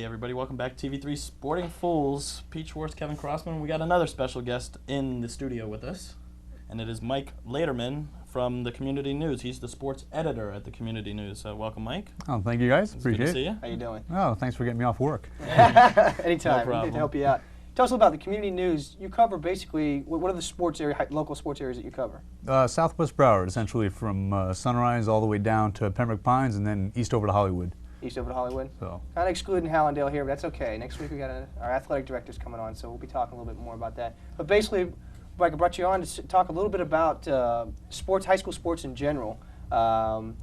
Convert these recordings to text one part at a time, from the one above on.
Hey everybody, welcome back to TV3 Sporting Fools. Pete Schwartz, Kevin Crossman. We got another special guest in the studio with us, and it is Mike Laderman from the Community News. He's the sports editor at the Community News. Welcome, Mike. Oh, thank you guys. It's Appreciate good to see it. you. How you doing? Oh, thanks for getting me off work. Anytime. No problem. Need to help you out. Tell us a little about the Community News. You cover basically, what are the sports area, local sports areas that you cover? Southwest Broward, essentially from Sunrise all the way down to Pembroke Pines and then east over to Hollywood. East over to Hollywood? So. Kind of excluding Hallandale here, but that's okay. Next week we got our athletic director's coming on, so we'll be talking a little bit more about that. But basically, Mike, I brought you on to talk a little bit about sports, high school sports in general. How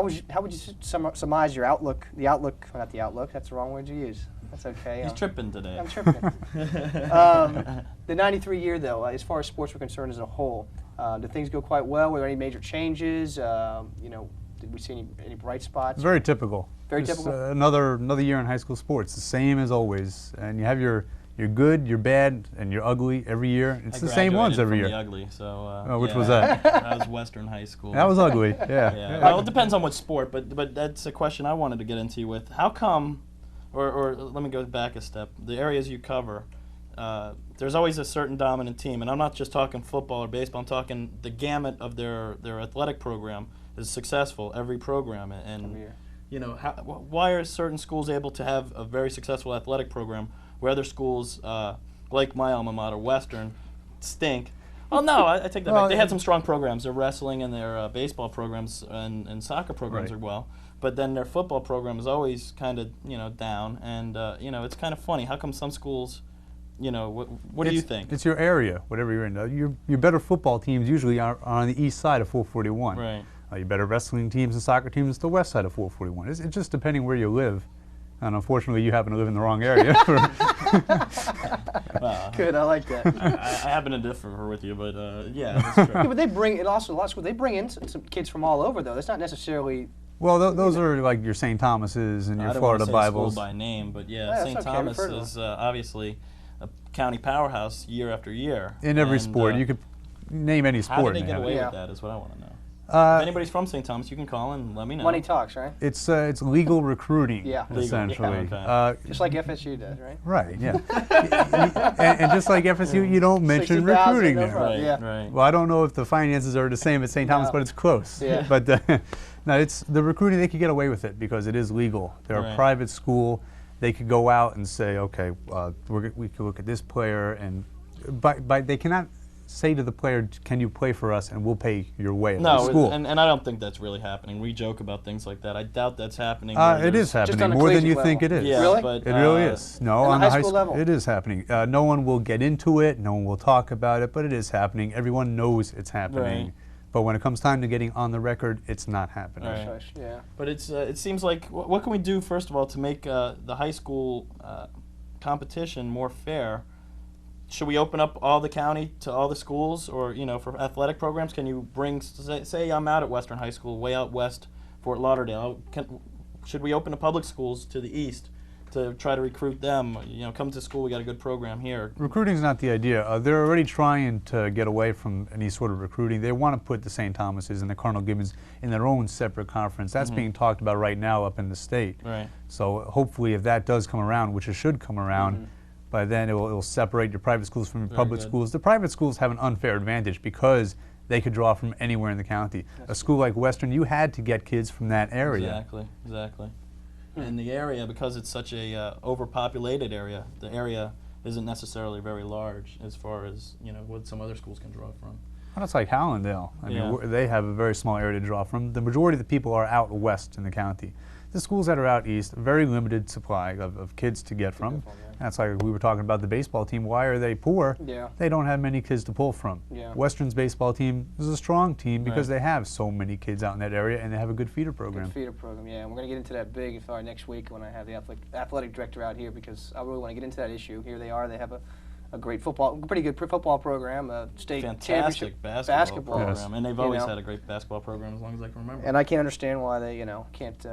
would you surmise your outlook? Not the outlook. That's the wrong word to use. That's okay. He's tripping today. I'm tripping. The '93 year, though, as far as sports were concerned as a whole, did things go quite well? Were there any major changes? Did we see any bright spots? Very typical. Very Just, typical. Another year in high school sports, the same as always. And you have your good, your bad, and your ugly every year. It's the same ones every year. The ugly, so which yeah, was that? That was Western High School. That was ugly. Yeah. Yeah. Well, it depends on what sport, but that's a question I wanted to get into you with. How come, or let me go back a step. The areas you cover, there's always a certain dominant team, and I'm not just talking football or baseball. I'm talking the gamut of their athletic program is successful every program, and Every year. you know, why are certain schools able to have a very successful athletic program where other schools, like my alma mater, Western, stink? Well, no, I take that back. They had some strong programs. Their wrestling and their baseball programs and soccer programs are well, but then their football program is always kind of down. And it's kind of funny. How come some schools, what do you think? It's your area, whatever you're in. Your better football teams usually are on the east side of 441. Right. Your better wrestling teams and soccer teams is the west side of 441. It's just depending where you live. And unfortunately, you happen to live in the wrong area. Good, I like that. I happen to differ with you, but yeah, that's true. Yeah, but they bring, and also a lot of schools, they bring in some kids from all over, though. That's not necessarily... Well, those are like your St. Thomas's and your I don't Florida want to say Bibles. school by name, but yeah, Yeah, St. that's okay. Thomas We've heard of is obviously a county powerhouse year after year. In every And, sport, you could name any sport. How did they and get have away it. with that is what I want to know. If anybody's from St. Thomas, you can call and let me know. Money talks, right? It's legal recruiting, Yeah. Legal, essentially. yeah, okay. Just like FSU does, right? Right, yeah. and just like FSU, you don't mention 60,000, recruiting no there. problem. Right, Yeah. right. Well, I don't know if the finances are the same at St. Thomas, No. but it's close. Yeah. But no, it's the recruiting. They could get away with it because it is legal. They're Right. a private school. They could go out and say, okay, we could look at this player, and but they cannot say to the player, can you play for us, and we'll pay your way at the No, school. and I don't think that's really happening. We joke about things like that. I doubt that's happening. It is on happening a more than collegiate you level. think it is. Yeah, Really? but It really is. No, on on the the high school level? it is happening. No one will get into it. No one will talk about it, but it is happening. Everyone knows it's happening. Right. But when it comes time to getting on the record, it's not happening. Right. Shush, yeah. But it seems like what can we do first of all to make the high school competition more fair? Should we open up all the county to all the schools, or for athletic programs? Can you bring say I'm out at Western High School, way out west, Fort Lauderdale? Should we open the public schools to the east to try to recruit them? Come to school. We got a good program here. Recruiting is not the idea. They're already trying to get away from any sort of recruiting. They want to put the St. Thomas's and the Cardinal Gibbons in their own separate conference. That's being talked about right now up in the state. Right. So hopefully, if that does come around, which it should come around, by then it will separate your private schools from your public good. schools. The private schools have an unfair advantage because they could draw from anywhere in the county. A school like Western, you had to get kids from that area. Exactly. And the area, because it's such a overpopulated area, the area isn't necessarily very large as far as what some other schools can draw from. Well, that's like Hallandale. I Yeah. mean, they have a very small area to draw from. The majority of the people are out west in the county. The schools that are out east, very limited supply of kids to get from. That's like we were talking about the baseball team. Why are they poor? Yeah. They don't have many kids to pull from. Yeah. Western's baseball team is a strong team because Right. they have so many kids out in that area, and they have a good feeder program. Good feeder program, yeah. And we're going to get into that big for our next week when I have the athletic director out here, because I really want to get into that issue. Here they are. They have a great pretty good football program, state championship Fantastic basketball program, Yes. and they've always had a great basketball program as long as I can remember. And I can't understand why they, can't,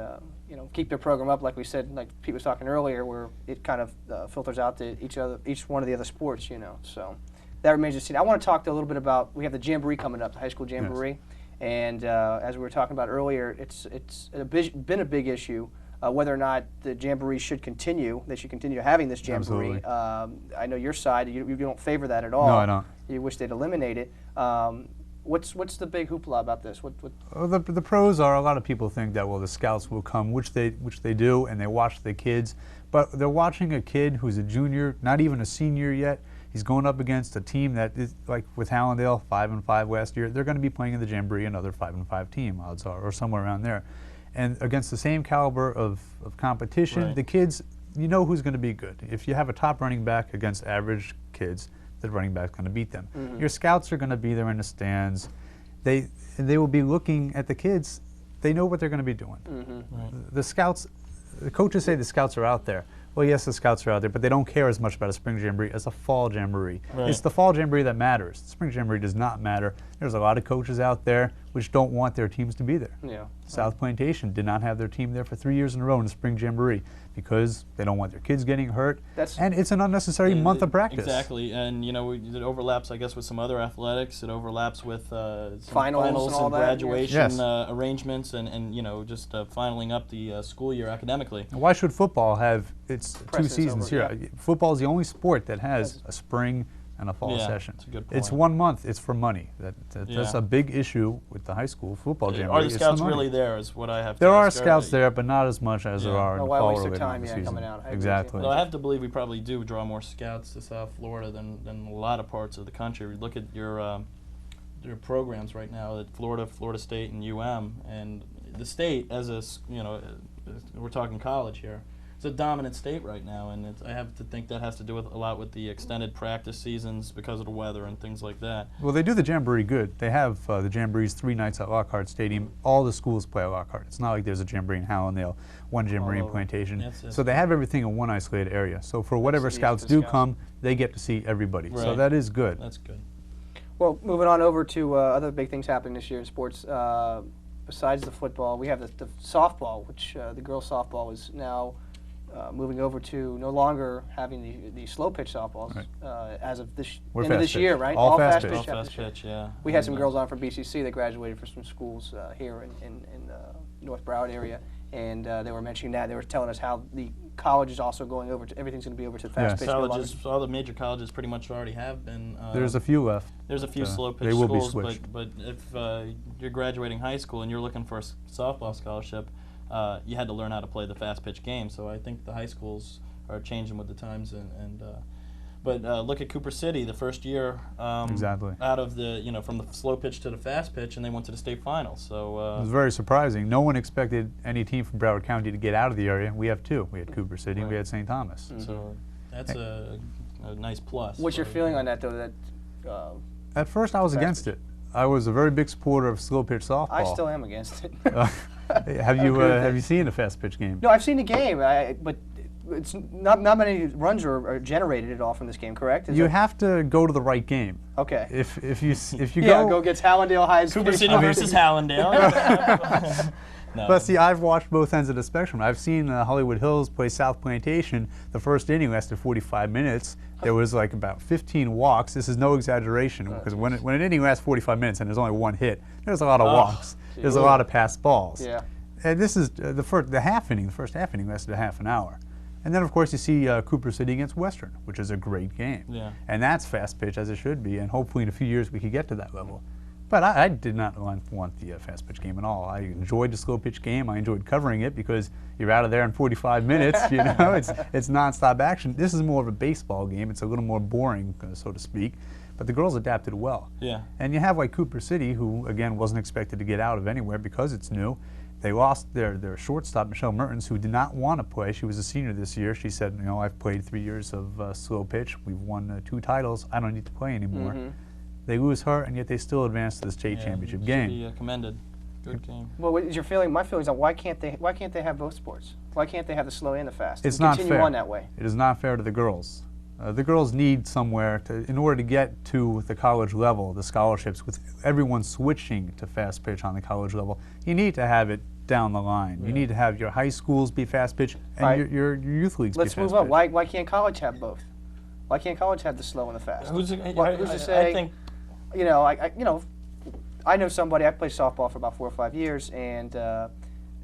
keep their program up, like we said, like Pete was talking earlier, where it kind of filters out to each one of the other sports, So that remains to be seen. I want to talk a little bit about, we have the Jamboree coming up, the high school Jamboree. Yes. And as we were talking about earlier, it's been a big issue whether or not the jamboree should continue. They should continue having this jamboree. I know your side. You don't favor that at all. No, I don't. You wish they'd eliminate it. What's the big hoopla about this? Well, the pros are, a lot of people think that, well, the scouts will come, which they do, and they watch the kids, but they're watching a kid who's a junior, not even a senior yet. He's going up against a team that is, like with Hallandale, 5-5 last year. They're going to be playing in the jamboree, another 5-5 team, odds are, or somewhere around there. And against the same caliber of competition, the kids, you know who's going to be good. If you have a top running back against average kids, the running back's going to beat them. Your scouts are going to be there in the stands. They will be looking at the kids. They know what they're going to be doing. The scouts, the coaches say the scouts are out there. Well, yes, the scouts are out there, but they don't care as much about a spring jamboree as a fall jamboree. It's the fall jamboree that matters. The spring jamboree does not matter. There's a lot of coaches out there which don't want their teams to be there. South Plantation did not have their team there for 3 years in a row in the spring jamboree because they don't want their kids getting hurt, and it's an unnecessary month of practice. Exactly, and you know, it overlaps, I guess, with some other athletics. It overlaps with some finals and graduation arrangements, and you know, just finaling up the school year academically. And why should football have its 2 seasons here? Football is the only sport that has a spring and a fall session. That's a good point. It's 1 month. It's for money. That's a big issue with the high school football jamboree. Are the scouts really there? Is what I have to There are ask. scouts there, but not as much as there are in the fall-related season. Coming out. Exactly. Well, I have to believe we probably do draw more scouts to South Florida than a lot of parts of the country. We look at your programs right now at Florida State, and and the state as a we're talking college here. It's a dominant state right now, and I have to think that has to do a lot with the extended practice seasons because of the weather and things like that. Well, they do the jamboree good. They have the jamborees 3 nights at Lockhart Stadium. All the schools play at Lockhart. It's not like there's a jamboree in Hallandale, one jamboree in Plantation. So they have everything in one isolated area. So for whatever scouts do come, they get to see everybody. So that is good. That's good. Well, moving on over to other big things happening this year in sports. Besides the football, we have the softball, which the girls' softball is now moving over to no longer having the slow pitch softballs as of this end of this year, right? All fast pitch. pitch. All fast pitch, yeah. We had some girls on from BCC that graduated from some schools here in the North Broward area, and they were mentioning that. They were telling us how the college is also going over to, everything's going to be over to fast pitch. Colleges, all the major colleges pretty much already have been. There's a few left. There's a few slow pitch they will schools, be switched. but if you're graduating high school and you're looking for a softball scholarship, you had to learn how to play the fast pitch game. So I think the high schools are changing with the times, but look at Cooper City, the first year out of the from the slow pitch to the fast pitch, and they went to the state finals. So it was very surprising. No one expected any team from Broward County to get out of the area. We have 2. We had Cooper City, and we had St. Thomas. So that's a nice plus. What's your feeling on that, though? At first, I was against it. I was a very big supporter of slow pitch softball. I still am against it. Have you seen a fast pitch game? No, I've seen the game, but it's not many runs are generated at all from this game, correct? You have to go to the right game. Okay. If you go against Hallandale High. Cooper City versus Hallandale. No. But see, I've watched both ends of the spectrum. I've seen Hollywood Hills play South Plantation. The first inning lasted 45 minutes. There was like about 15 walks. This is no exaggeration, because when an inning lasts 45 minutes and there's only 1 hit, there's a lot of walks. Geez. There's a lot of passed balls. Yeah. And this is the first half inning lasted a half an hour. And then, of course, you see Cooper City against Western, which is a great game. Yeah. And that's fast pitch, as it should be, and hopefully in a few years we could get to that level. But I did not want the fast pitch game at all. I enjoyed the slow pitch game. I enjoyed covering it because you're out of there in 45 minutes. It's nonstop action. This is more of a baseball game. It's a little more boring, so to speak. But the girls adapted well. Yeah. And you have like Cooper City, who again wasn't expected to get out of anywhere because it's new. They lost their shortstop, Michelle Mertens, who did not want to play. She was a senior this year. She said, I've played 3 years of slow pitch. We've won 2 titles. I don't need to play anymore. They lose her, and yet they still advance to the state championship game. Should be commended. Good game. Well, what is your feeling? My feeling is why can't they have both sports? Why can't they have the slow and the fast? It's not continue fair. On that way. It is not fair to the girls. The girls need somewhere in order to get to the college level, the scholarships, with everyone switching to fast pitch on the college level. You need to have it down the line. You need to have your high schools be fast pitch and your youth leagues be fast pitch. Let's move on. Why can't college have both? Why can't college have the slow and the fast? Who's to say? I think, I know somebody. I played softball for about 4 or 5 years, and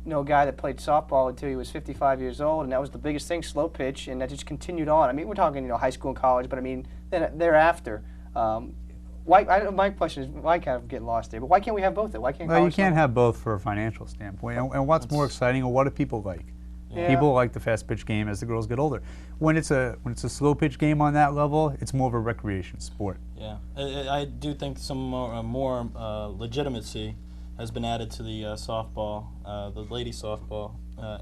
know a guy that played softball until he was 55 years old, and that was the biggest thing, slow pitch, and that just continued on. I mean, we're talking, high school and college, but I mean, then thereafter. My question is, why kind of getting lost there, but why can't we have both? Why can't Well, you can't have both for a financial standpoint. And what's more exciting, or what do people like? Yeah. People like the fast pitch game as the girls get older. When it's a slow pitch game on that level, it's more of a recreation sport. Yeah, I do think some more legitimacy has been added to the softball, the ladies softball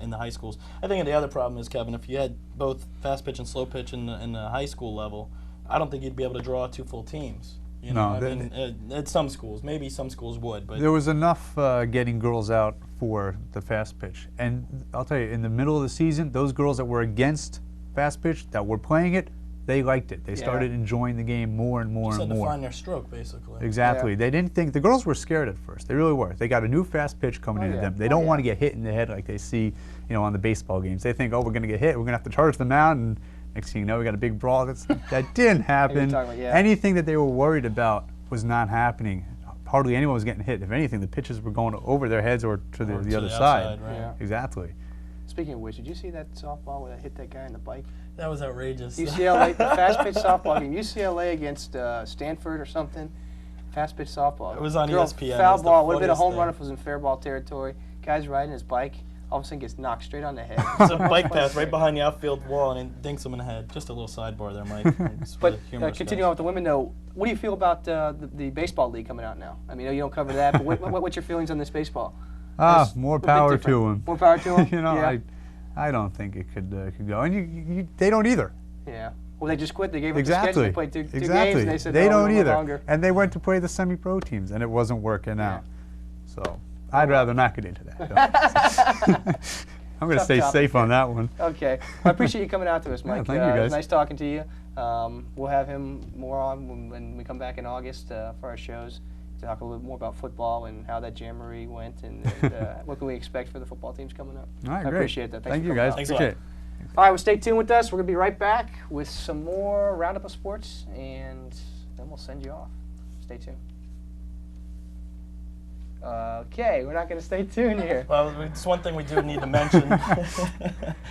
in the high schools. I think the other problem is, Kevin, if you had both fast pitch and slow pitch in the high school level, I don't think you'd be able to draw 2 full teams. At some schools, maybe some schools would, but there was enough getting girls out for the fast pitch. And I'll tell you, in the middle of the season, those girls that were against fast pitch, that were playing it, they liked it. They started enjoying the game more and more just and had to more. find their stroke, basically. Exactly. Yeah. They didn't think, the girls were scared at first. They really were. They got a new fast pitch coming into them. They don't want to get hit in the head like they see, on the baseball games. They think, oh, we're going to get hit. We're going to have to charge them out, and next thing you know, we got a big brawl. That didn't happen. Anything that they were worried about was not happening. Hardly anyone was getting hit. If anything, the pitches were going over their heads or to the other side. Right. Yeah. Exactly. Speaking of which, did you see that softball where I hit that guy on the bike? That was outrageous. UCLA, the fast pitch softball game. UCLA against Stanford or something. Fast pitch softball. It was on Girl, ESPN. Foul ball. Would have been a home funniest run if it was in fair ball territory. Guy's riding his bike. All of a sudden gets knocked straight on the head. It's a bike path right behind the outfield wall, and it dinks him in the head. Just a little sidebar there, Mike. But continuing on with the women, though, what do you feel about the baseball league coming out now? I mean, you don't cover that, but what's your feelings on this baseball? More power to them. More power to them? Yeah. I don't think it could go. And they don't either. Yeah. Well, they just quit. They gave up the schedule. They played two games, and they said, they no, don't no either. longer. And they went to play the semi-pro teams, and it wasn't working out. So I'd rather not get into that. I'm going to stay safe on that one. Okay. I appreciate you coming out to us, Mike. Thank you, guys. It was nice talking to you. We'll have him more on when we come back in August for our shows to talk a little bit more about football and how that jamboree went and what can we expect for the football teams coming up. All right, I great. appreciate that. Thank for you, coming guys. out. Thanks Appreciate it. All right, well, stay tuned with us. We're going to be right back with some more Roundup of Sports, and then we'll send you off. Stay tuned. Okay, we're not going to stay tuned here. Well, it's one thing we do need to mention.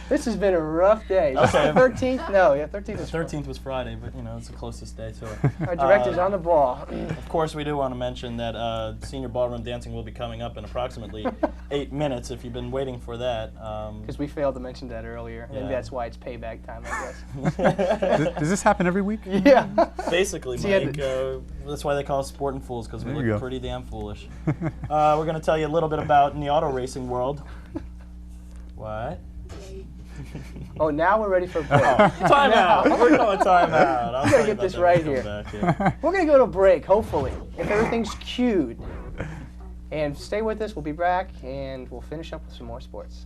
This has been a rough day. Okay. 13th? No, 13th was 13th was Friday, but it's the closest day to it. Our director's on the ball. Of course, we do want to mention that senior ballroom dancing will be coming up in approximately 8 minutes. If you've been waiting for that, because we failed to mention that earlier. Maybe that's why it's payback time, I guess. Does this happen every week? Yeah. Basically, Mike. That's why they call us Sportin' Fools, because we look pretty damn foolish. We're going to tell you a little bit about in the auto racing world. What? Oh, now we're ready for a break. Time out. We're going time out. We got to get this right here. We're going to go to a break, hopefully, if everything's cued. And stay with us. We'll be back, and we'll finish up with some more sports.